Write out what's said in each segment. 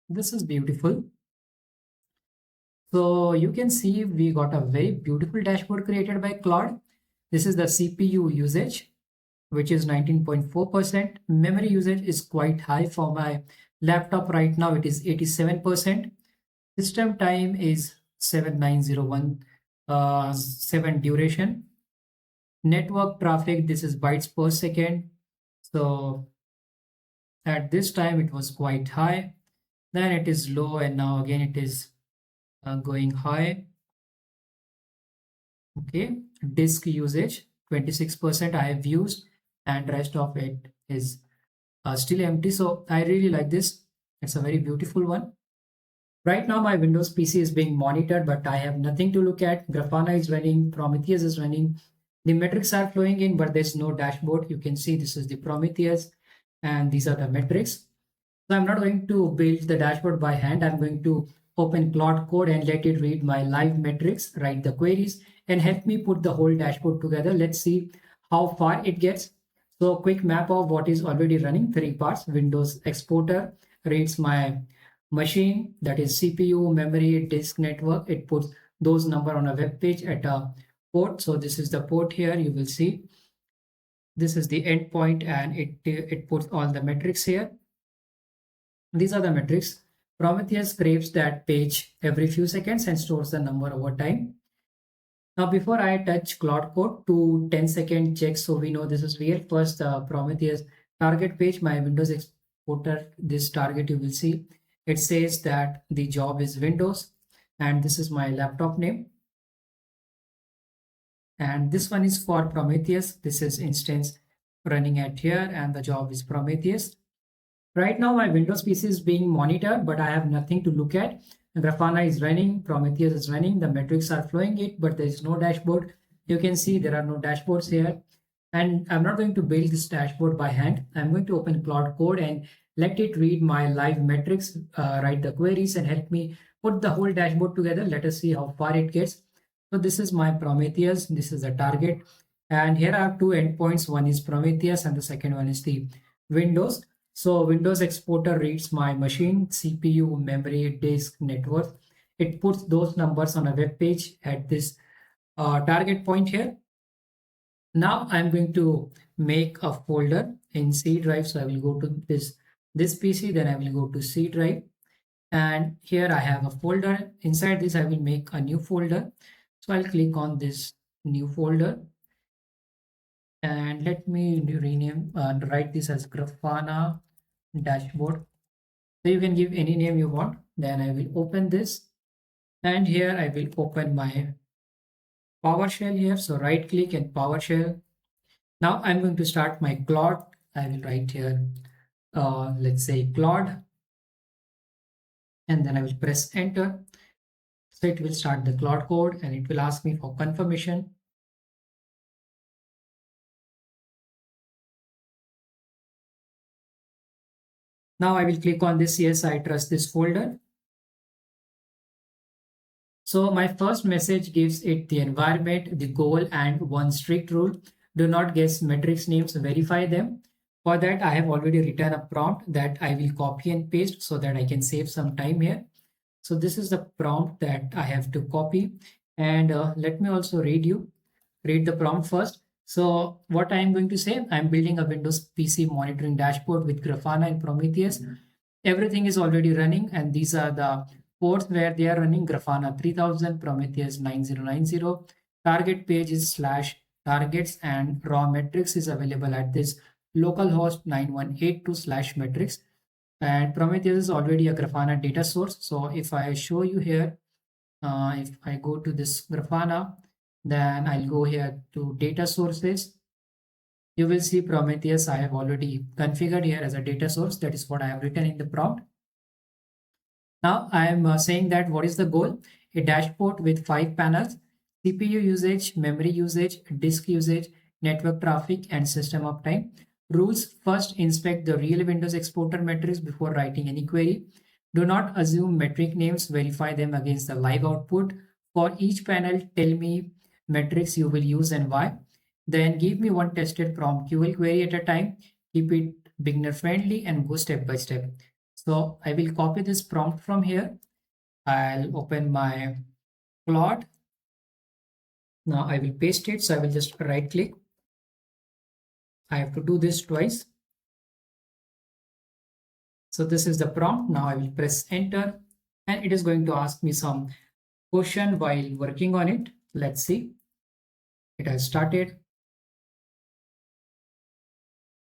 This is beautiful. So you can see we got a very beautiful dashboard created by Claude. This is the CPU usage, which is 19.4%. Memory usage is quite high for my laptop right now. It is 87%. System time is 7901 7 duration. Network traffic, this is bytes per second. So at this time it was quite high. Then it is low and now again it is going high. Okay, disk usage 26% I have used and rest of it is still empty. So I really like this. It's a very beautiful one. Right now my Windows PC is being monitored, but I have nothing to look at. Grafana is running, Prometheus is running. The metrics are flowing in, but there's no dashboard. You can see this is the Prometheus and these are the metrics. So I'm not going to build the dashboard by hand. I'm going to open Claude Code and let it read my live metrics, write the queries, and help me put the whole dashboard together. Let's see how far it gets. So quick map of what is already running, 3 parts. Windows exporter reads my machine, that is CPU, memory, disk, network. It puts those number on a web page at a port. So this is the port here. You will see this is the endpoint and it puts all the metrics here. These are the metrics. Prometheus scrapes that page every few seconds and stores the number over time. Now, before I touch Claude Code, to 10-second check so we know this is real. First, the Prometheus target page, my Windows exporter, this target you will see. It says that the job is Windows and this is my laptop name. And this one is for Prometheus. This is instance running at here and the job is Prometheus. Right now, my Windows PC is being monitored, but I have nothing to look at. Grafana is running, Prometheus is running, the metrics are flowing it, but there is no dashboard. You can see there are no dashboards here. And I'm not going to build this dashboard by hand. I'm going to open Claude Code and let it read my live metrics, write the queries and help me put the whole dashboard together. Let us see how far it gets. So this is my Prometheus, this is the target. And here I have two endpoints. One is Prometheus and the second one is the Windows. So Windows exporter reads my machine, CPU, memory, disk, network. It puts those numbers on a web page at this target point here. Now I'm going to make a folder in C drive. So I will go to this PC, then I will go to C drive. And here I have a folder. Inside this, I will make a new folder. So I'll click on this new folder. And let me rename and write this as Grafana dashboard. So you can give any name you want. Then I will open this. And here I will open my PowerShell here. So right click and PowerShell. Now I'm going to start my Claude. I will write here, let's say Claude. And then I will press enter. So it will start the Claude Code and it will ask me for confirmation. Now I will click on this, yes, I trust this folder. So my first message gives it the environment, the goal, and one strict rule. Do not guess metrics names, verify them. For that, I have already written a prompt that I will copy and paste so that I can save some time here. So this is the prompt that I have to copy. And let me also read the prompt first. So what I am going to say, I'm building a Windows PC monitoring dashboard with Grafana and Prometheus. Everything is already running and these are the ports where they are running: Grafana 3000, Prometheus 9090. Target page is /targets and raw metrics is available at this localhost 9182/metrics. And Prometheus is already a Grafana data source. So if I show you here, if I go to this Grafana, then I'll go here to data sources. You will see Prometheus I have already configured here as a data source. That is what I have written in the prompt. Now I am saying that what is the goal? A dashboard with 5 panels: CPU usage, memory usage, disk usage, network traffic, and system uptime. Rules: first, inspect the real Windows exporter metrics before writing any query. Do not assume metric names, verify them against the live output. For each panel, tell me metrics you will use and why. Then give me one tested prompt QL query at a time. Keep it beginner friendly and go step by step. So I will copy this prompt from here. I'll open my Claude. Now I will paste it. So I will just right click. I have to do this twice. So this is the prompt. Now I will press enter and it is going to ask me some question while working on it. Let's see. It has started.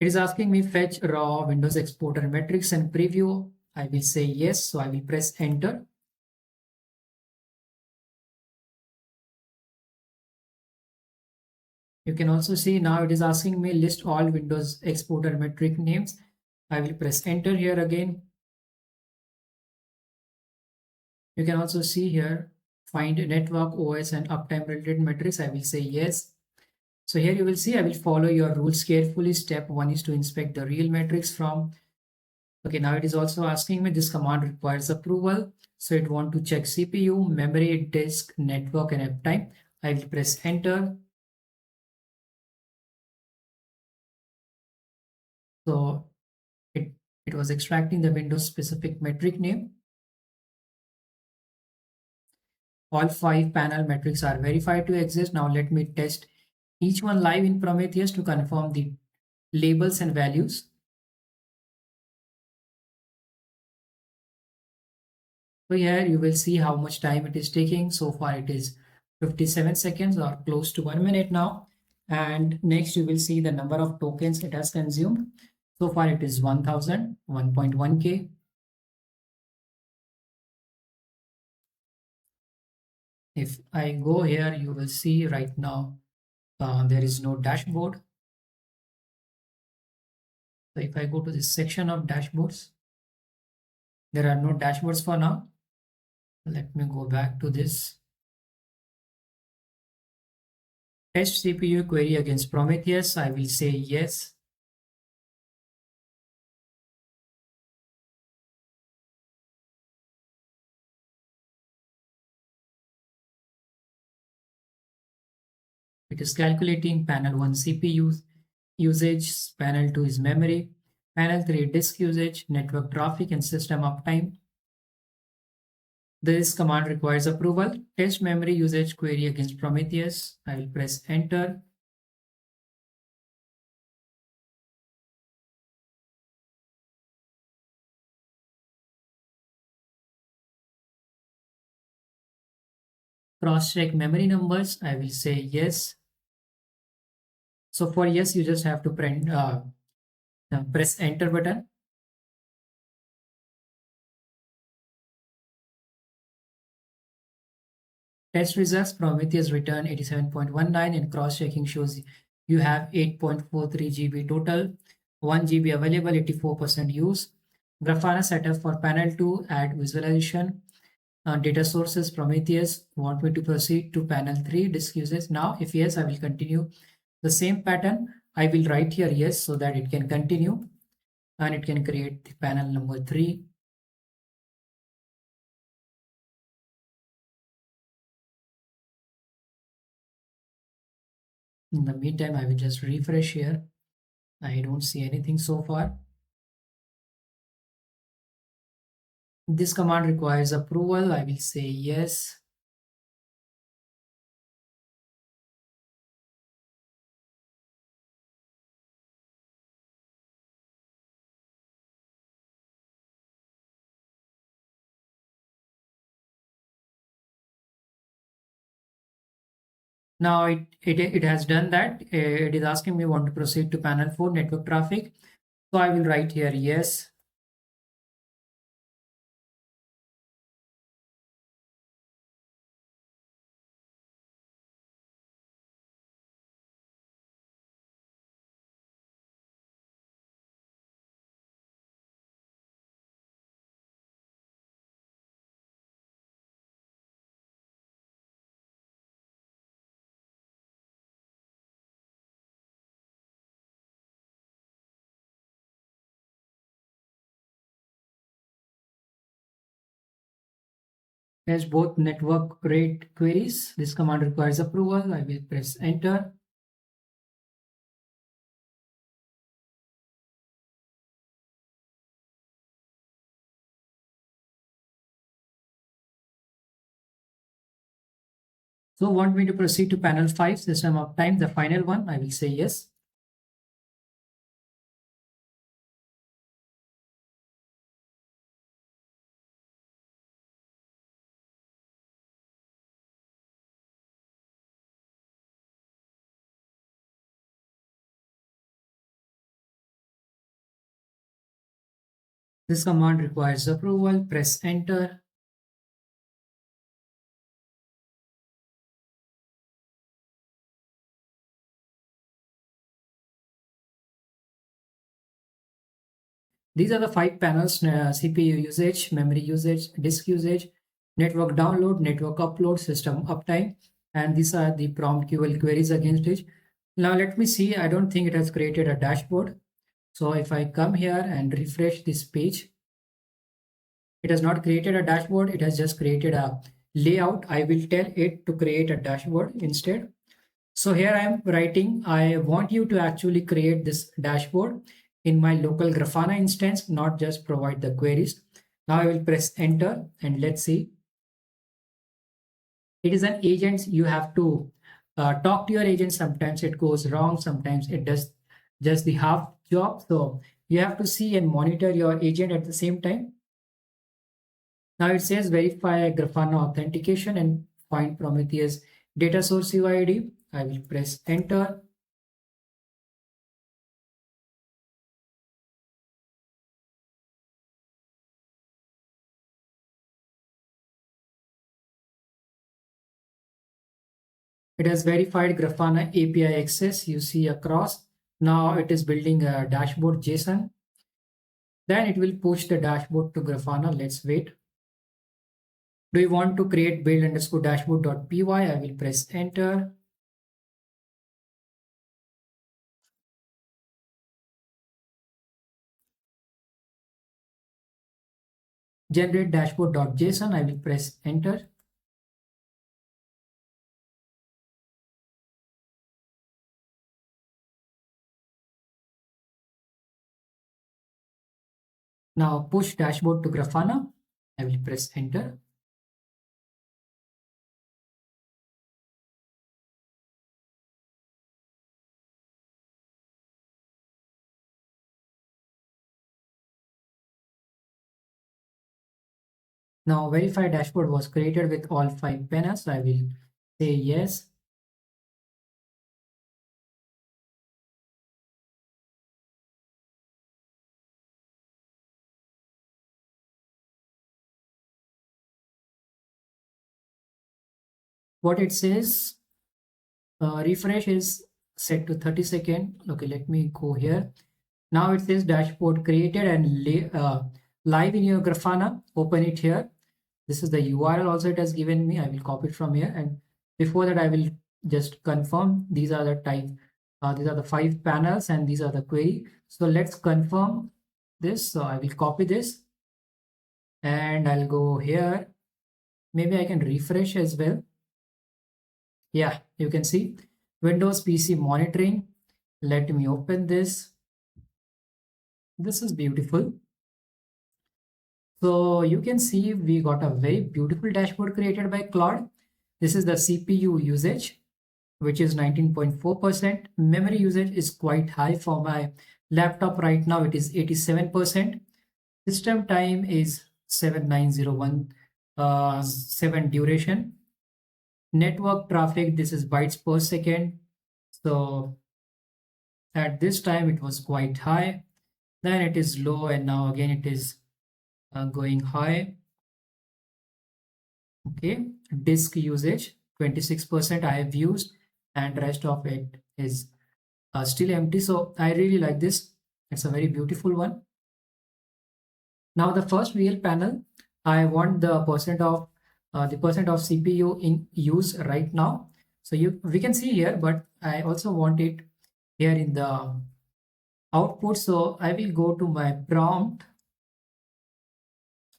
It is asking me fetch raw Windows exporter metrics and preview. I will say yes. So I will press enter. You can also see now it is asking me list all Windows exporter metric names. I will press enter here again. You can also see here find network OS and uptime related metrics. I will say yes. So here you will see I will follow your rules carefully. Step 1 is to inspect the real metrics from. Okay, now it is also asking me this command requires approval. So it want to check CPU, memory, disk, network and uptime. I will press enter. So it was extracting the Windows specific metric name. All 5 panel metrics are verified to exist. Now let me test each one live in Prometheus to confirm the labels and values. So here you will see how much time it is taking. So far it is 57 seconds or close to 1 minute now. And next you will see the number of tokens it has consumed. So far it is 1000, 1.1k. If I go here, you will see right now there is no dashboard. So if I go to this section of dashboards, there are no dashboards for now. Let me go back to this. Test CPU query against Prometheus. I will say yes. It is calculating panel 1 CPU usage, panel 2 is memory, panel 3 disk usage, network traffic and system uptime. This command requires approval. Test memory usage query against Prometheus. I will press enter. Cross check memory numbers. I will say yes. So for yes, you just have to press enter button. Test results, Prometheus return 87.19 and cross-checking shows you have 8.43 GB total, 1 GB available, 84% use. Grafana setup for panel 2, add visualization. Data sources, Prometheus, want me to proceed to panel 3, disk usage. Now, if yes, I will continue the same pattern. I will write here yes so that it can continue and it can create the panel number 3. In the meantime, I will just refresh here. I don't see anything so far. This command requires approval. I will say yes. Now it has done that. It is asking me want to proceed to panel 4 network traffic. So I will write here yes. As both network rate queries. This command requires approval. I will press enter. So want me to proceed to panel 5, system uptime, the final one? I will say yes. This command requires approval. Press enter. These are the 5 panels: CPU usage, memory usage, disk usage, network download, network upload, system uptime, and these are the prompt QL queries against it. Now let me see. I don't think it has created a dashboard. So if I come here and refresh this page, it has not created a dashboard. It has just created a layout. I will tell it to create a dashboard instead. So here I am writing, I want you to actually create this dashboard in my local Grafana instance, not just provide the queries. Now I will press enter and let's see. It is an agent. You have to talk to your agent. Sometimes it goes wrong. Sometimes it does just the half job. So you have to see and monitor your agent at the same time. Now it says verify Grafana authentication and find Prometheus data source UID. I will press enter. It has verified Grafana API access. You see across. Now it is building a dashboard JSON. Then it will push the dashboard to Grafana. Let's wait. Do you want to create build underscore dashboard.py? I will press enter. Generate dashboard.json. I will press enter. Now push dashboard to Grafana. I will press enter. Now verify dashboard was created with all 5 panels. I will say yes. What it says, refresh is set to 30 seconds. Okay, let me go here. Now it says dashboard created and live in your Grafana. Open it here. This is the URL also it has given me. I will copy it from here. And before that, I will just confirm these are the type. These are the 5 panels and these are the query. So let's confirm this. So I will copy this and I'll go here. Maybe I can refresh as well. Yeah, you can see Windows PC monitoring. Let me open this. This is beautiful. So you can see we got a very beautiful dashboard created by Claude. This is the CPU usage, which is 19.4%. Memory usage is quite high for my laptop right now. It is 87%. System time is 7901 7 duration. Network traffic, this is bytes per second. So at this time it was quite high. Then it is low and now again it is going high. Okay, disk usage 26% I have used and rest of it is still empty. So I really like this. It's a very beautiful one. Now the first real panel, I want the percent of CPU in use right now. So we can see here, but I also want it here in the output. So I will go to my prompt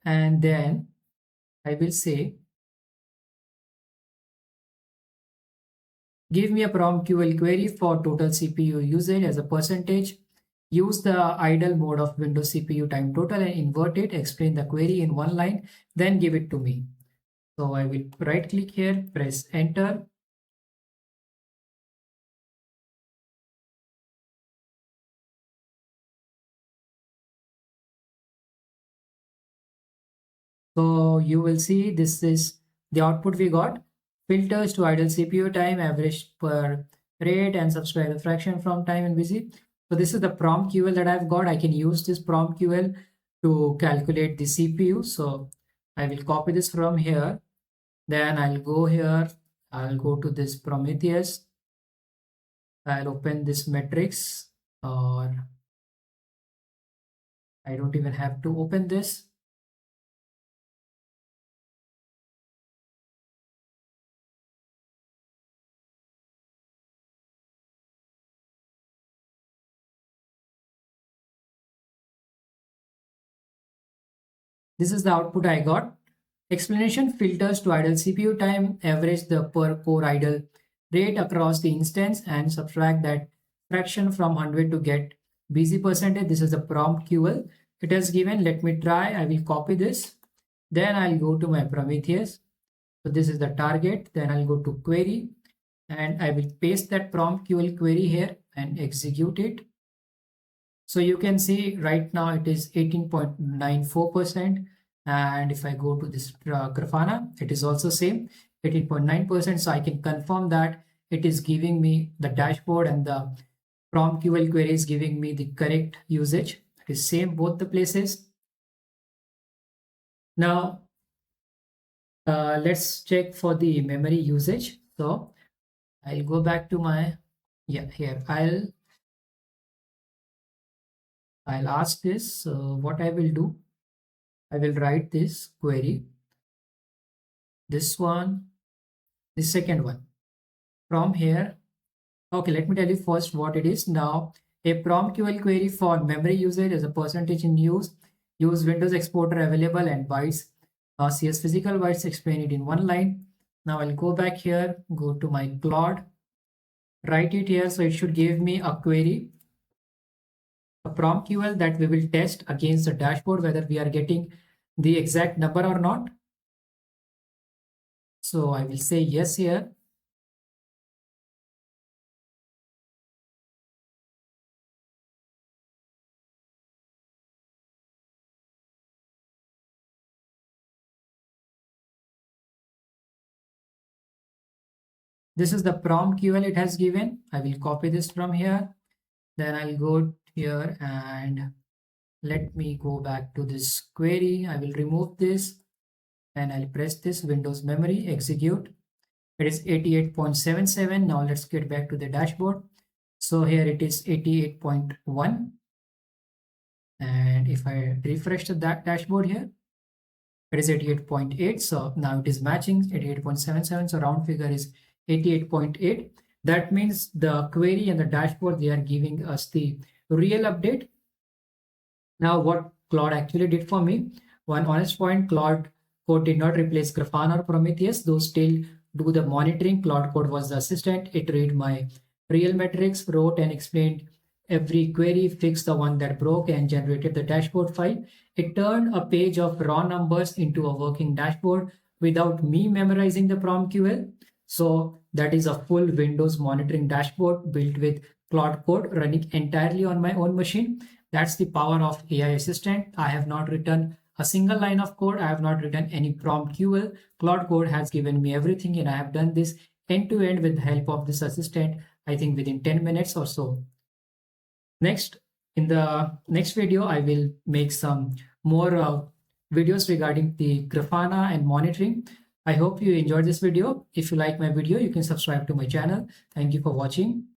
and then I will say, give me a prompt QL query for total CPU usage as a percentage. Use the idle mode of Windows CPU time total and invert it. Explain the query in one line, then give it to me. So I will right click here, press enter. So you will see this is the output we got. Filters to idle CPU time, average per rate, and subscriber fraction from time and busy. So this is the prompt QL that I've got. I can use this prompt QL to calculate the CPU. So I will copy this from here. Then I'll go here. I'll go to this Prometheus. I'll open this matrix, or I don't even have to open this. This is the output I got. Explanation: filters to idle CPU time, average the per core idle rate across the instance, and subtract that fraction from 100 to get busy percentage. This is the prompt QL it has given. Let me try. I will copy this. Then I'll go to my Prometheus. So this is the target. Then I'll go to query and I will paste that prompt QL query here and execute it. So you can see right now it is 18.94%. And if I go to this Grafana, it is also same 18.9%. So I can confirm that it is giving me the dashboard, and the prompt QL query is giving me the correct usage. It is same both the places. Now let's check for the memory usage. So I'll go back to my, yeah, here I'll ask this. What I will do, I will write this query, this one, the second one from here. Okay, let me tell you first what it is. Now, a prompt QL query for memory usage is a percentage in use Windows exporter available, and bytes, CS physical bytes, explain it in one line. Now I'll go back here, go to my Claude, write it here. So it should give me a query, a prompt QL that we will test against the dashboard whether we are getting the exact number or not. So I will say yes here. This is the prompt QL it has given. I will copy this from here. Then I'll go here and let me go back to this query. I will remove this and I'll press this Windows memory, execute. It is 88.77. Now let's get back to the dashboard. So here it is 88.1. And if I refresh that dashboard here, it is 88.8. So now it is matching 88.77. So round figure is 88.8. That means the query and the dashboard, they are giving us the real update. Now what Claude actually did for me, one honest point, Claude Code did not replace Grafana or Prometheus. Those still do the monitoring. Claude Code was the assistant. It read my real metrics, wrote and explained every query, fixed the one that broke, and generated the dashboard file. It turned a page of raw numbers into a working dashboard without me memorizing the prompt QL. So that is a full Windows monitoring dashboard built with Claude Code, running entirely on my own machine. That's the power of AI assistant. I have not written a single line of code. I have not written any prompt QL. Claude Code has given me everything, and I have done this end to end with the help of this assistant, I think within 10 minutes or so. Next, in the next video, I will make some more videos regarding the Grafana and monitoring. I hope you enjoyed this video. If you like my video, you can subscribe to my channel. Thank you for watching.